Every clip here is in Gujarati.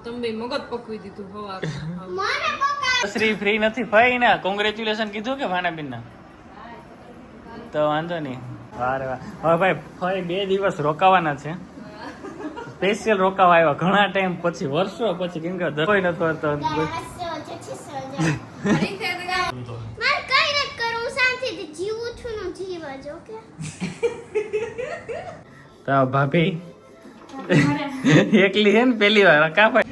તમે મગજ પકવી દીધું હવા શ્રી ફ્રી નથી ભાઈ ને કોંગ્રેચ્યુલેશન કીધું કે ભાનાબેન ના તો વાંધો નહીં વારે વાહ હવે ભાઈ ફરી 2 દિવસ રોકાવાના છે સ્પેશિયલ રોકાવા આવ્યા ઘણા ટાઈમ પછી વર્ષો પછી કેમ કે કોઈ નતો હતો તો ભાભી એકલી હે ને પેલી વાર કા ભાઈ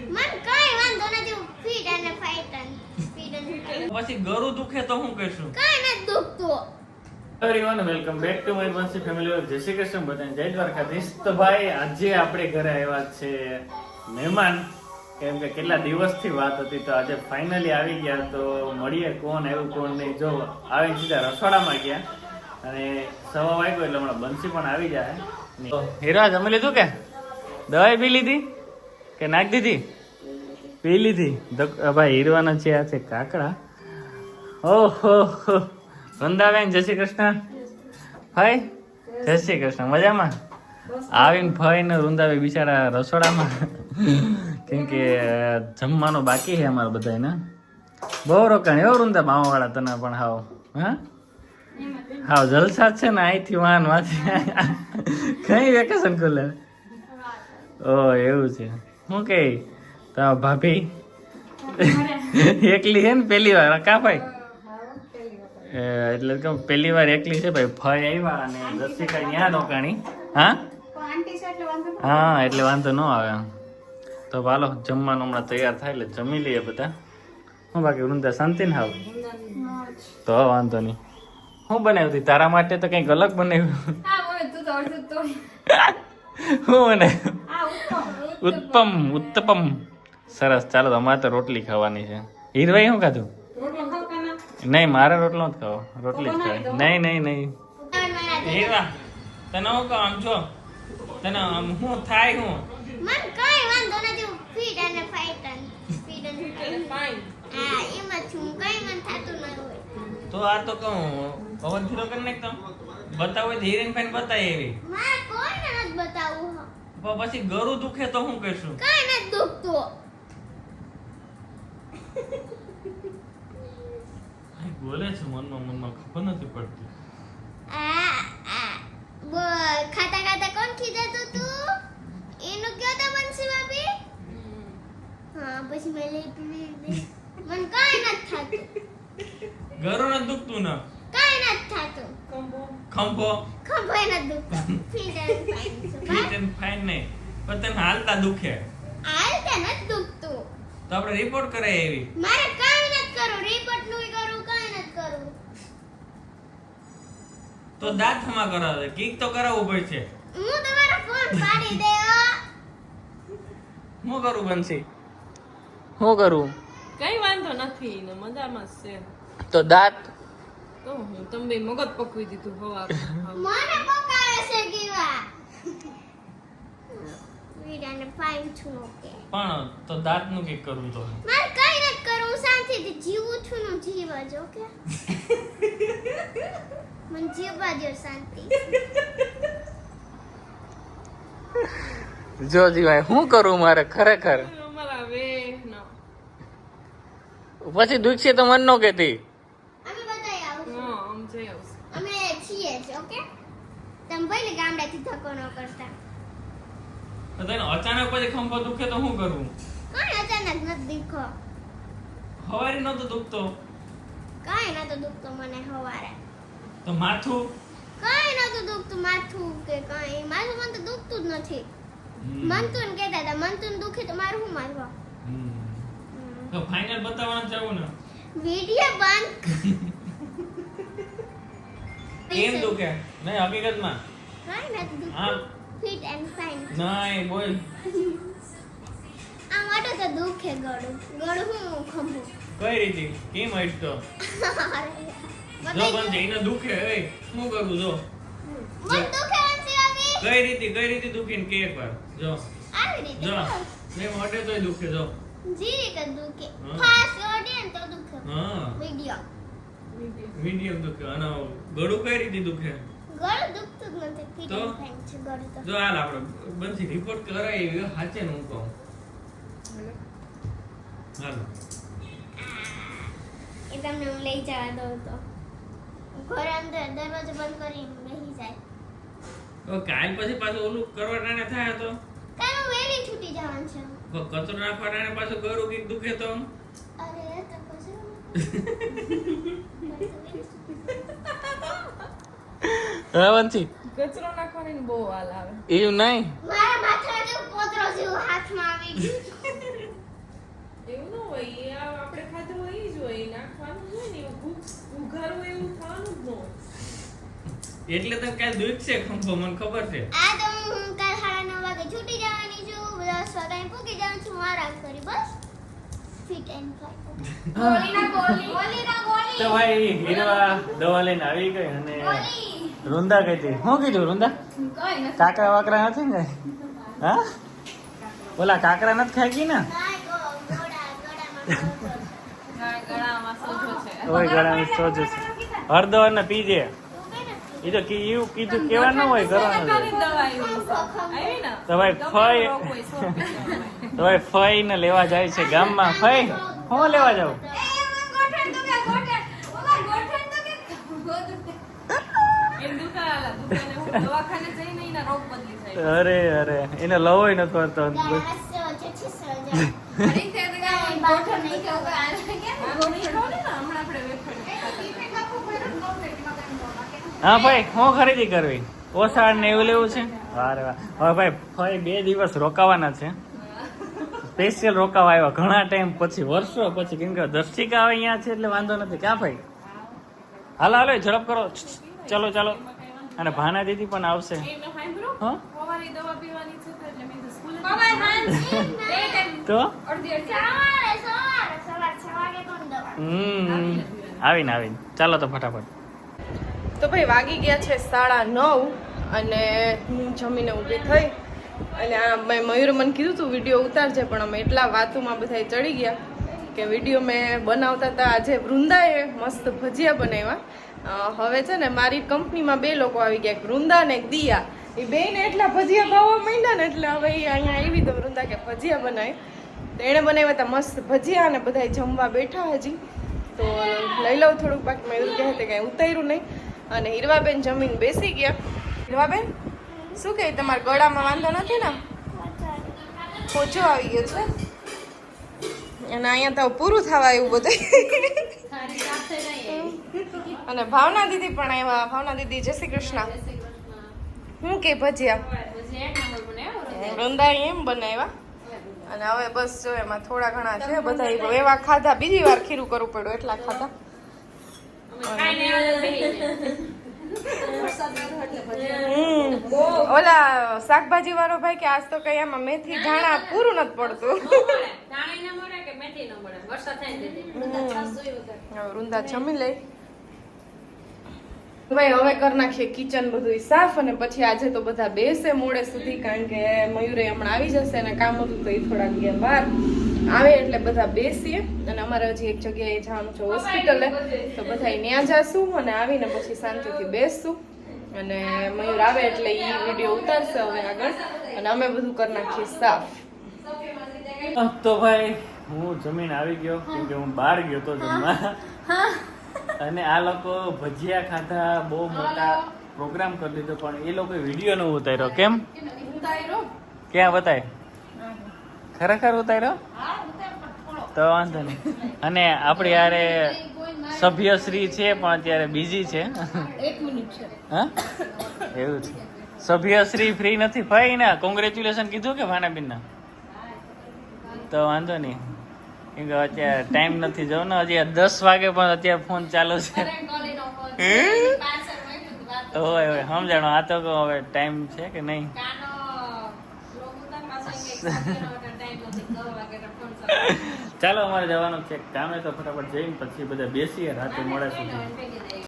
પછી ગળું દુખે તો હું કહીશું everyone welcome back to my વંશી family of જય શ્રી કૃષ્ણ બધાને જય દ્વારકાધીશ તો ભાઈ આજે આપણે ઘરે આવ્યા છે મહેમાન કેમ કે કેટલા દિવસથી વાત હતી તો આજે ફાઇનલી આવી ગયા તો મળીએ કોણ આવ્યું કોણ નહીં જો આવીને સીધા રસોડામાં ગયા અને 1:15 વાગ્યો એટલે હમણાં બંસી પણ આવી જાય હીરા જમી લીધું કે દવાઈ પી લીધી કે નાખ દીધી પી લીધી ભાઈ હીરવાના છે આ છે કાકડા ઓહો વૃંદાબેન જય શ્રી કૃષ્ણ ભાઈ જય શ્રી કૃષ્ણ મજામાં આવીને ભાઈ ને વૃંદાબેન બિચારા રસોડામાં કેમ કે જમવાનું બાકી છે અમારે બધાને બહુ રોકાણ એવો વૃંદા મામા વાળા તને પણ હાવ હા જલસા છે ને અહીંથી વાન માંથી કઈ વેકેશન ખુલે ઓ એવું છે શું કે તો ભાભી એકલી છે ને પેલી વાર કા ભાઈ એટલે કે પેલી વાર એકલી છે ભાઈ ફઈ આવ્યા અને દર્શિકા ત્યાં રોકાણી હા એટલે વાંધો ન આવે તો હાલો જમવાનું હમણાં તૈયાર થાય એટલે જમી લઈએ બધા હું બાકી વૃંદા શાંતિ ને હાવ તો વાંધો નહીં હું બનાવ્યું હતી તારા માટે તો કંઈક અલગ બનાવ્યું હું બનાવ્યું ઉત્તપમ સરસ ચાલો અમારે તો રોટલી ખાવાની છે હીરભાઈ શું ખાધું નહીં મારે રોટલો જ ખાવો રોટલી જ ખાય નહીં હીરવા તને હું કહું આમ છો તને હું થાય હું મન કઈ વાંધો નથી ફીટ અને ફાઇટ અને ફાઇન હા એમાં છું કઈ મન થાતું ન હોય તો આ તો કહું પવન ફીરો કરી નાખતો બતાવો તો હિરેન ફાઈન બતાય એવી મારે કોઈને નથી બતાવું પછી ગળું દુખે તો હું કહીશું કઈ નથી દુખતું બોલે છે મનમાં ખબર નથી પડતી ખાતા ખાતા કોણ ખીજાતું તું એનું કયો તો બંસી ભાભી હા પછી મેં લઈ પીવી મન કઈ નથી થાતું ગળું નથી દુખતું ને કઈ નથી થાતું ખંભો નથી દુખતું ફીટ અને ફાઇન ફીટ એન્ડ ફાઇન નહીં પણ તને હાલતા દુખે હાલતા નથી દુખતું તો આપણે રિપોર્ટ કરાય એવી મારે કઈ નથી કરું રિપોર્ટ નું કરું કઈ નથી કરું તો દાંત હમા કરાવે કીક તો કરાવવું પડશે હું તમારો ફોન પાડી દેવો હું કરું બંસી હું કરું કઈ વાંધો નથી ને મજામાં જ છે તો દાંત તો તમે મગજ પકવી દીધું હવા મને પકાવે છે ગીવા વીડાને ફાઇન છું ઓકે પણ તો દાંત નું કઈક કરવું તો મારે કઈ નથી કરું શાંતિથી જીવું છું નું જીવા જો કે મને જીવવા દો શાંતિ જો જીવાય હું કરું મારે ખરેખર અમારા વે ના પછી દુખશે તો મન નો કેતી અમે બધાય આવું હા આમ જઈ આવશે અમે છીએ જ ઓકે તમે ભલે ગામડાથી ધક્કો ન કરતા તો તને અચાનક પછી ખંભો દુખે તો શું કરવું કઈ અચાનક નથી દીખો હવારી નતો દુખતો કઈ નતો દુખતો મને હવારે તો માથું કઈ નતું દુખતું માથું કે કઈ માથું મને તો દુખતું જ નથી મંતુન કહેતા હતા મંતુન દુખે તો મારું શું મારવા તો ફાઇનલ બતાવવાનું ચાહું ને વિડિયો બંધ કેમ દુખે નહીં હકીકતમાં કઈ નથી હા દુખતું ફિટ એન્ડ ફાઇન નહીં બોલ આ માટે તો દુખે ગળું હું ખંભું કઈ રીતે કેમ હટતો જો બંધ એને દુખે એ શું કરું જો મન દુખે વંશી ભાભી કઈ રીતે દુખીને કે એકવાર જો આવી રીતે જો નહીં મોઢે તોય દુખે જો જીરી કે દુખે હા. ફાસ્ટ ઓડિયન તો દુખે હા વિડિયો મીડિયમ દુખે અને ગળું કઈ રીતે દુખે ગળું દુખતું જ નથી ફિટ તો? એન્ડ ફાઇન છે ગળું તો જો હાલ આપણે બંધી રિપોર્ટ કરાય એવી હાચે ને હું કહું હાલો એ તમને હું લઈ જવા દઉં તો ઘરે અંદર દરવાજો બંધ કરીને બેસી જાય. કાલ પછી પાછું ઓલું કરવા ટાણે થાય તો કાલ હું વહેલી છૂટી જવાનું છે. કચરો નાખવા ટાણે પાછું ઘર ઉગી દુખે તો અરે તો કશું રાવણથી કચરો નાખવાની બહુ હાલ આવે. એવું નહીં મારા માથા જેવું પોતરો જેવું હાથમાં આવી ગયું. એવું ન હોય એ આપણે ખાધું હોય ઈ જ હોય નાખવાનું જ હોય ને એવું ભૂખ ઉઘારું એવું ખાવાનું જ ન હોય. એટલે તો કાલ દુખશે ખંભો મને ખબર છે આ તો હું કાલ 9:30 વાગે છૂટી જવાની છું. 10 વાગે પૂકી જવાનું છું. હું આરામ કરી બસ ફિટ એન્ડ ફાઇન. ગોલી ના તો ભાઈ હીરવા દવા લઈને આવી ગઈ અને રૂંદા કઈ હતી શું કીધું રૂંદા કાકરા વાકરા નથી ને હા ઓલા કાકરા નથી ખાઈ ગઈ ને ગળામાં સોજો છે. ઓય ગળામાં સોજો છે હળદર ને પીજે એ તો એવું કીધું કેવા ન હોય કરવાનું સરકારી દવા આવી ને તો ભાઈ ફઈ તો ભાઈ ફઈ ને લેવા જાય છે ગામમાં ફઈ હું લેવા જાવ એમ દવાખાને જઈને એના રોગ બદલી જાય. અરે અરે એને લવોય નતો હતો હા ભાઈ હું ખરીદી કરવી ઓસાડ ને એવું લેવું છે અરે વાહ હવે ભાઈ ફઈ 2 દિવસ રોકાવાના છે સ્પેશિયલ રોકાવા આવ્યા ઘણા ટાઈમ પછી વર્ષો પછી કેમ કે દર્શિકા આવે અહીંયા છે એટલે વાંધો નથી ક્યાં ભાઈ હાલો હાલો ઝડપ કરો ચલો ચાલો અને ભાના દીદી પણ આવશે એમને સાંભળો હા સવારે દવા પીવાની છે એટલે મેં તો સ્કૂલે તો આવીને આવીને ચાલો તો ફટાફટ તો ભાઈ વાગી ગયા છે 9:30 અને હું જમીને ઊભી થઈ અને આ મેં મયુરે મને કીધું તું વિડીયો ઉતારજે પણ અમે એટલા વાતોમાં બધા ચડી ગયા કે વિડીયો મેં બનાવતા હતા. આજે વૃંદાએ મસ્ત ભજીયા બનાવ્યા. હવે છે ને મારી કંપનીમાં 2 લોકો આવી ગયા, એક વૃંદા ને એક દિયા. એ બેને એટલા ભજીયા ભાવવા માંડ્યા ને એટલે હવે એ અહીંયા આવી તો વૃંદા કે ભજીયા બનાવી તો એણે બનાવ્યા હતા મસ્ત ભજીયા અને બધા જમવા બેઠા હજી તો લઈ લઉં થોડુંક બાકી મયુર કહે તે કાંઈ ઉતાર્યું નહીં અને હીરવાબેન જમીન બેસી ગયા. હીરવાબેન શું કહે તમારા ગળામાં વાંધો નથી ને પોચો આવી ગયો છે અને અહીંયા તો પૂરું થવા આવ્યું બધું અને ભાવના દીદી પણ આવ્યા. ભાવના દીદી જય શ્રી કૃષ્ણ. હું કે ભજીયા વૃંદા એમ બનાવ્યા અને હવે બસ જો એમાં થોડા ઘણા છે બધા એવા ખાધા બીજી વાર ખીરું કરવું પડ્યું એટલા ખાધા. ઓલા શાકભાજી વાળો ભાઈ કે આજ તો કઈ આમાં મેથી ધાણા પૂરું નથી પડતું. વૃંદા જમી લઈ ભાઈ હવે કરી નાખીએ કિચન બધું સાફ અને પછી આજે તો બધા બેસે મોડે સુધી કારણ કે મયુરે હમણાં આવી જશે અને કામ હતું તો એ થોડાક ગયા બહાર આવે એટલે બધા બેસીએ અને અમારે હજી એક જગ્યાએ જવાનું છે હોસ્પિટલે તો બધા ત્યાં જશું અને આવીને પછી શાંતિથી બેસશું અને મયુર આવે એટલે એ વિડીયો ઉતારશે હવે આગળ અને અમે બધું કરી નાખીએ સાફ. તો ભાઈ હું જમીન આવી ગયો કેમ કે હું બહાર ગયો તો જમવા અને આ લોકો ભજીયા ખાધા બહુ મોટા પ્રોગ્રામ કરી દીધો પણ એ લોકો વિડીયો નો ઉતાર્યો. કેમ ક્યાં બતાય ખરેખર ઉતાર્યો તો વાંધો નહીં. અને આપણી યારે સભ્યશ્રી છે પણ અત્યારે બીજી છે. હા એવું છે સભ્યશ્રી ફ્રી નથી ભાઈ ને કોંગ્રેચ્યુલેશન કીધું કે ભાનાબેન ના તો વાંધો નહીં કેમ કે અત્યારે ટાઈમ નથી જવું ને હજી 10 વાગે પણ અત્યારે ફોન ચાલુ છે. હોય હોય સમજાણો આ તો હવે ટાઈમ છે કે નહીં. ચાલો અમારે જવાનું છે કામે તો ફટાફટ જઈને પછી બધા બેસીએ રાતે મોડે સુધી.